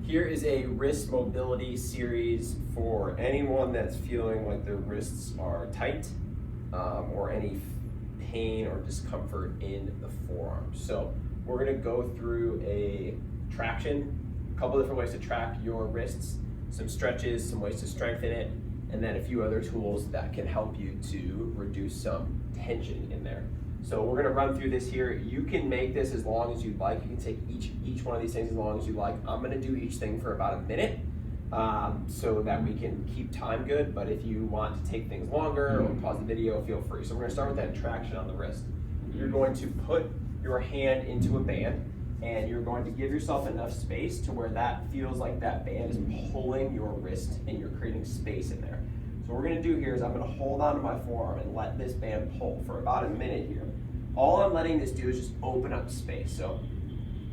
Here is a wrist mobility series for anyone that's feeling like their wrists are tight or any pain or discomfort in the forearm. So we're gonna go through a traction, a couple different ways to track your wrists, some stretches, some ways to strengthen it, and then a few other tools that can help you to reduce some tension in there. So we're gonna run through this here. You can make this as long as you'd like. You can take each one of these things as long as you like. I'm gonna do each thing for about a minute so that we can keep time good, but if you want to take things longer or pause the video, feel free. So we're gonna start with that traction on the wrist. You're going to put your hand into a band and you're going to give yourself enough space to where that feels like that band is pulling your wrist and you're creating space in there. So what we're gonna do here is I'm gonna hold onto my forearm and let this band pull for about a minute here. All I'm letting this do is just open up space. So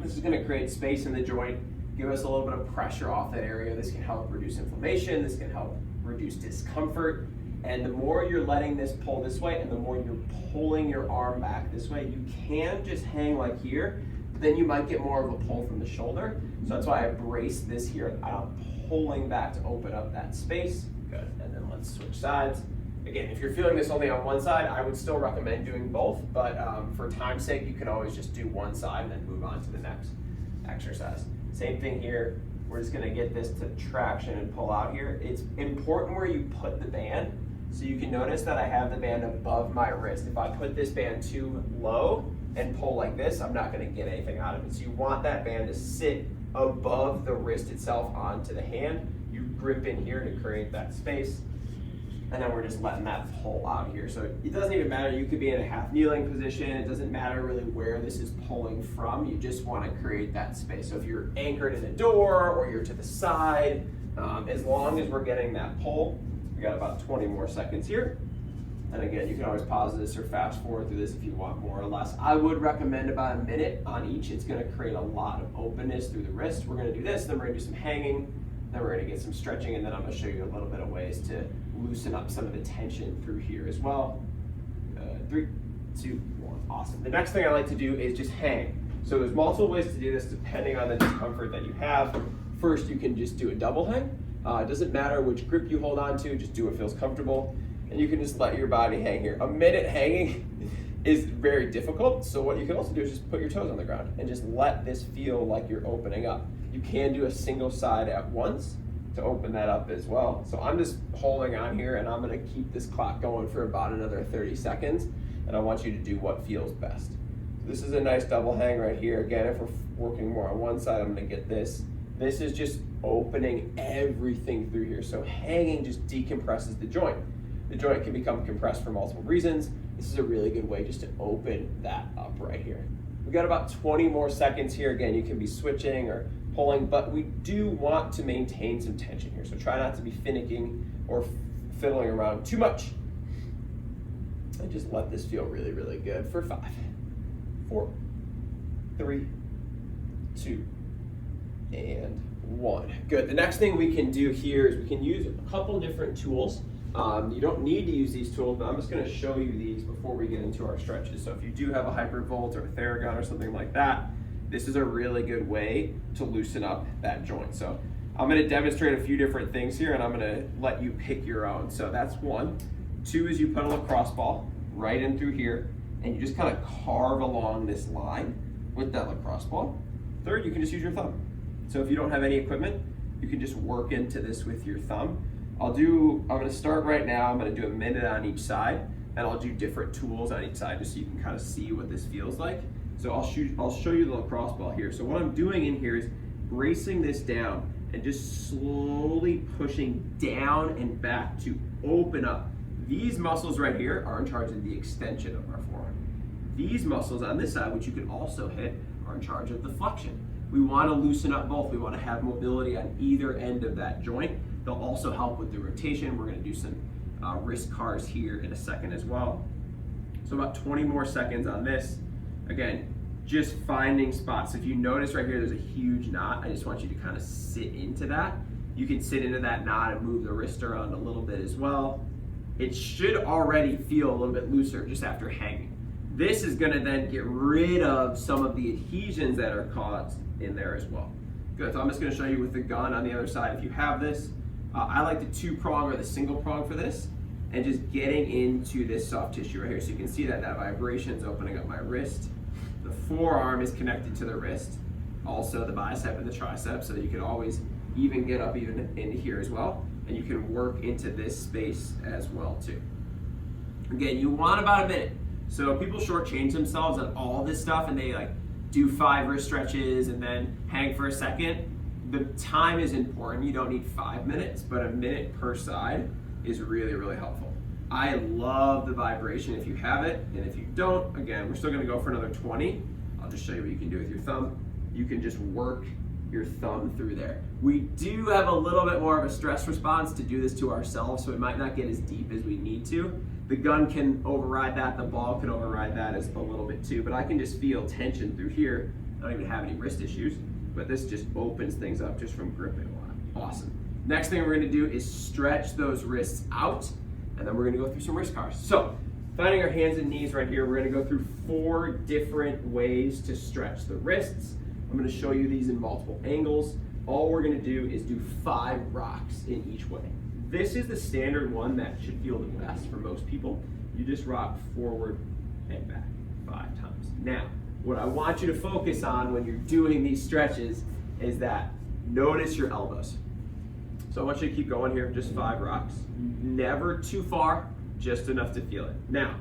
this is gonna create space in the joint, give us a little bit of pressure off that area. This can help reduce inflammation, this can help reduce discomfort. And the more you're letting this pull this way and the more you're pulling your arm back this way, you can just hang like here, but then you might get more of a pull from the shoulder. So that's why I brace this here. I'm pulling back to open up that space. Good, and then let's switch sides. Again, if you're feeling this only on one side, I would still recommend doing both, but for time's sake, you can always just do one side and then move on to the next exercise. Same thing here. We're just gonna get this to traction and pull out here. It's important where you put the band. So you can notice that I have the band above my wrist. If I put this band too low and pull like this, I'm not gonna get anything out of it. So you want that band to sit above the wrist itself onto the hand. You grip in here to create that space. And then we're just letting that pull out here. So it doesn't even matter, you could be in a half kneeling position. It doesn't matter really where this is pulling from. You just wanna create that space. So if you're anchored in a door or you're to the side, as long as we're getting that pull, we got about 20 more seconds here. And again, you can always pause this or fast forward through this if you want more or less. I would recommend about a minute on each. It's gonna create a lot of openness through the wrist. We're gonna do this, then we're gonna do some hanging, then we're gonna get some stretching, and then I'm gonna show you a little bit of ways to loosen up some of the tension through here as well. 3, 2, 1, awesome. The next thing I like to do is just hang. So there's multiple ways to do this depending on the discomfort that you have. First, you can just do a double hang. It doesn't matter which grip you hold on to, just do what feels comfortable. And you can just let your body hang here. A minute hanging is very difficult, so what you can also do is just put your toes on the ground and just let this feel like you're opening up. You can do a single side at once to open that up as well. So I'm just holding on here and I'm gonna keep this clock going for about another 30 seconds, and I want you to do what feels best. So this is a nice double hang right here. Again, if we're working more on one side, I'm gonna get this. This is just opening everything through here. So hanging just decompresses the joint. The joint can become compressed for multiple reasons. This is a really good way just to open that up right here. We've got about 20 more seconds here. Again, you can be switching or pulling, but we do want to maintain some tension here. So try not to be finicking or fiddling around too much. And just let this feel really, really good for 5, 4, 3, 2, and 1. Good. The next thing we can do here is we can use a couple different tools. You don't need to use these tools, but I'm just going to show you these before we get into our stretches. So if you do have a Hypervolt or a Theragun or something like that, this is a really good way to loosen up that joint. So I'm going to demonstrate a few different things here, and I'm going to let you pick your own. So that's 1. 2 is you put a lacrosse ball right in through here, and you just kind of carve along this line with that lacrosse ball. 3rd, you can just use your thumb. So if you don't have any equipment, you can just work into this with your thumb. I'm gonna start right now. I'm gonna do a minute on each side, and I'll do different tools on each side just so you can kind of see what this feels like. So I'll show you the lacrosse ball here. So what I'm doing in here is bracing this down and just slowly pushing down and back to open up. These muscles right here are in charge of the extension of our forearm. These muscles on this side, which you can also hit, are in charge of the flexion. We want to loosen up both. We want to have mobility on either end of that joint. They'll also help with the rotation. We're going to do some wrist cars here in a second as well. So about 20 more seconds on this. Again, just finding spots. If you notice right here, there's a huge knot. I just want you to kind of sit into that. You can sit into that knot and move the wrist around a little bit as well. It should already feel a little bit looser just after hanging. This is going to then get rid of some of the adhesions that are caused in there as well. Good, so I'm just gonna show you with the gun on the other side. If you have this, I like the 2-prong or the single prong for this, and just getting into this soft tissue right here. So you can see that vibration is opening up my wrist. The forearm is connected to the wrist, also the bicep and the tricep, so that you can always even get up even into here as well, and you can work into this space as well too. Again, you want about a minute. So people shortchange themselves on all this stuff, and they like do 5 wrist stretches and then hang for a second. The time is important. You don't need 5 minutes, but a minute per side is really, really helpful. I love the vibration if you have it, and if you don't, again, we're still gonna go for another 20. I'll just show you what you can do with your thumb. You can just work your thumb through there. We do have a little bit more of a stress response to do this to ourselves, so we might not get as deep as we need to. The gun can override that, the ball can override that as a little bit too, but I can just feel tension through here. I don't even have any wrist issues, but this just opens things up just from gripping a lot. Awesome. Next thing we're gonna do is stretch those wrists out, and then we're gonna go through some wrist cars. So, finding our hands and knees right here, we're gonna go through 4 different ways to stretch the wrists. I'm gonna show you these in multiple angles. All we're gonna do is do 5 rocks in each way. This is the standard one that should feel the best for most people. You just rock forward and back 5 times. Now, what I want you to focus on when you're doing these stretches is that notice your elbows. So I want you to keep going here, just 5 rocks. Never too far, just enough to feel it. Now,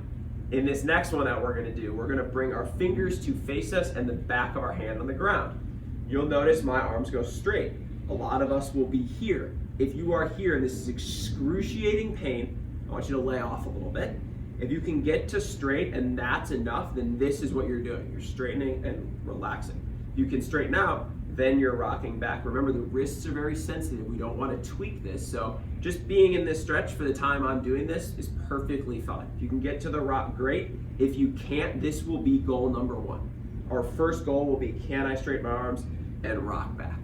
in this next one that we're gonna do, we're gonna bring our fingers to face us and the back of our hand on the ground. You'll notice my arms go straight. A lot of us will be here. If you are here and this is excruciating pain, I want you to lay off a little bit. If you can get to straight and that's enough, then this is what you're doing. You're straightening and relaxing. If you can straighten out, then you're rocking back. Remember, the wrists are very sensitive. We don't want to tweak this. So just being in this stretch for the time I'm doing this is perfectly fine. If you can get to the rock, great. If you can't, this will be goal number 1. Our first goal will be, can I straighten my arms and rock back?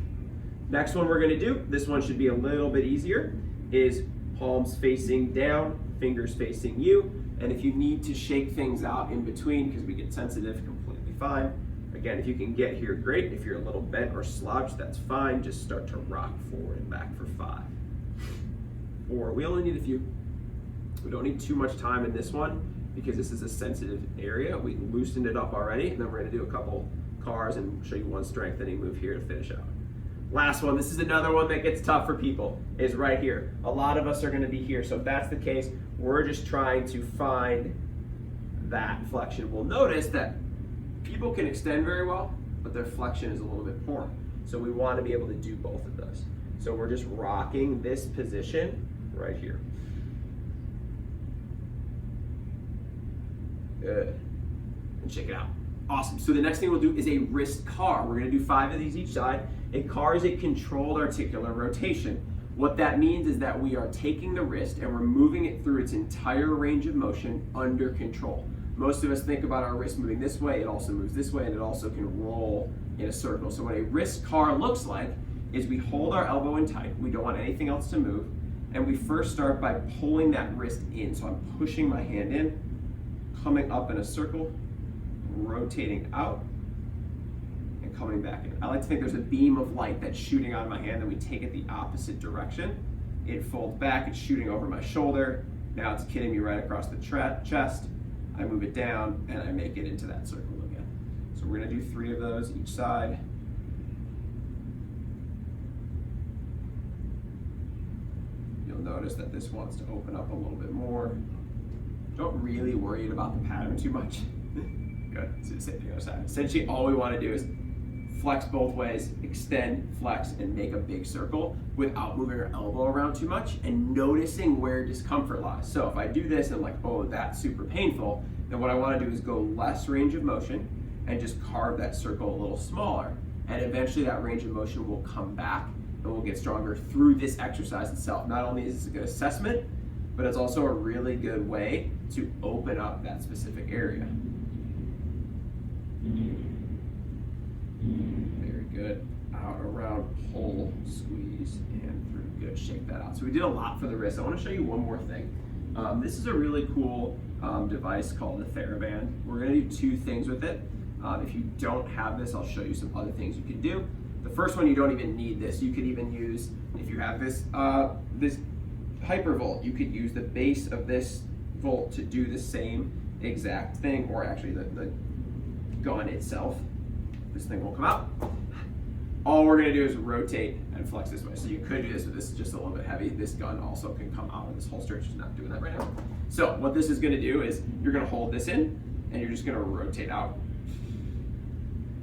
Next one we're gonna do, this one should be a little bit easier, is palms facing down, fingers facing you. And if you need to shake things out in between, because we get sensitive, completely fine. Again, if you can get here, great. If you're a little bent or slouched, that's fine. Just start to rock forward and back for 5. Or we only need a few. We don't need too much time in this one because this is a sensitive area. We loosened it up already, and then we're gonna do a couple cars and show you one strengthening move here to finish out. Last one, this is another one that gets tough for people, is right here. A lot of us are gonna be here, so if that's the case, we're just trying to find that flexion. We'll notice that people can extend very well, but their flexion is a little bit poor. So we wanna be able to do both of those. So we're just rocking this position right here. Good, and shake it out. Awesome, so the next thing we'll do is a wrist car. We're gonna do 5 of these each side. A car is a controlled articular rotation. What that means is that we are taking the wrist and we're moving it through its entire range of motion under control. Most of us think about our wrist moving this way, it also moves this way, and it also can roll in a circle. So what a wrist car looks like is we hold our elbow in tight, we don't want anything else to move, and we first start by pulling that wrist in. So I'm pushing my hand in, coming up in a circle, rotating out, and coming back in. I like to think there's a beam of light that's shooting out of my hand, then we take it the opposite direction. It folds back, it's shooting over my shoulder. Now it's hitting me right across the chest. I move it down and I make it into that circle again. So we're gonna do 3 of those each side. You'll notice that this wants to open up a little bit more. Don't really worry about the pattern too much. Good, so same thing on the other side. Essentially all we wanna do is flex both ways, extend, flex, and make a big circle without moving our elbow around too much and noticing where discomfort lies. So if I do this and I'm like, oh, that's super painful, then what I wanna do is go less range of motion and just carve that circle a little smaller. And eventually that range of motion will come back and we'll get stronger through this exercise itself. Not only is this a good assessment, but it's also a really good way to open up that specific area. Very good. Out, around, pull, squeeze, and through. Good, shake that out. So we did a lot for the wrist. I want to show you one more thing. This is a really cool device called the TheraBand. We're going to do 2 things with it. If you don't have this, I'll show you some other things you can do. The first one, you don't even need this. You could even use, if you have this this hypervolt, you could use the base of this volt to do the same exact thing, or actually the gun itself. This thing will come out. All we're gonna do is rotate and flex this way. So you could do this, but this is just a little bit heavy. This gun also can come out of this holster. It's just not doing that right now. So what this is gonna do is you're gonna hold this in and you're just gonna rotate out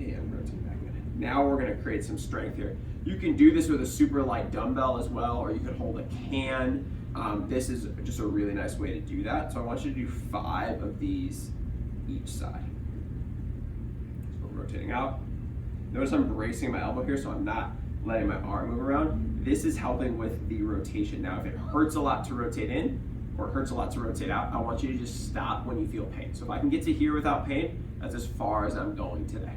and rotate back in. Now we're gonna create some strength here. You can do this with a super light dumbbell as well, or you could hold a can. This is just a really nice way to do that. So I want you to do 5 of these each side. So I'm rotating out. Notice I'm bracing my elbow here, so I'm not letting my arm move around. This is helping with the rotation. Now, if it hurts a lot to rotate in, or it hurts a lot to rotate out, I want you to just stop when you feel pain. So if I can get to here without pain, that's as far as I'm going today.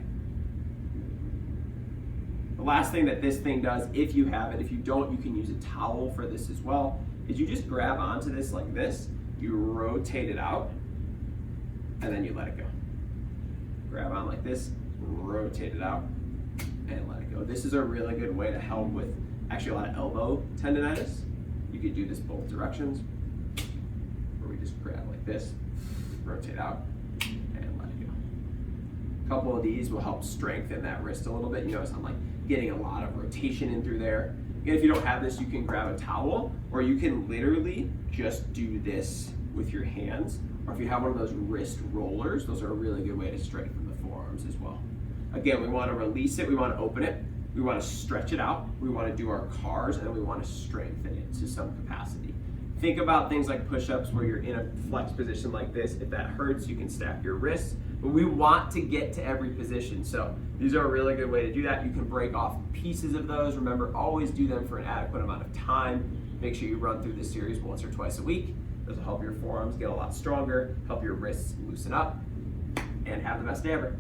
The last thing that this thing does, if you have it, if you don't, you can use a towel for this as well, is you just grab onto this like this, you rotate it out, and then you let it go. Grab on like this, rotate it out, and let it go. This is a really good way to help with actually a lot of elbow tendonitis. You could do this both directions, where we just grab like this, rotate out, and let it go. A couple of these will help strengthen that wrist a little bit. You notice I'm like getting a lot of rotation in through there. Again, if you don't have this, you can grab a towel, or you can literally just do this with your hands. Or if you have one of those wrist rollers, those are a really good way to strengthen the forearms as well. Again, we want to release it, we want to open it, we want to stretch it out, we want to do our cars, and we want to strengthen it to some capacity. Think about things like push-ups where you're in a flex position like this. If that hurts, you can stack your wrists, but we want to get to every position. So these are a really good way to do that. You can break off pieces of those. Remember, always do them for an adequate amount of time. Make sure you run through this series once or twice a week. This will help your forearms get a lot stronger, help your wrists loosen up, and have the best day ever.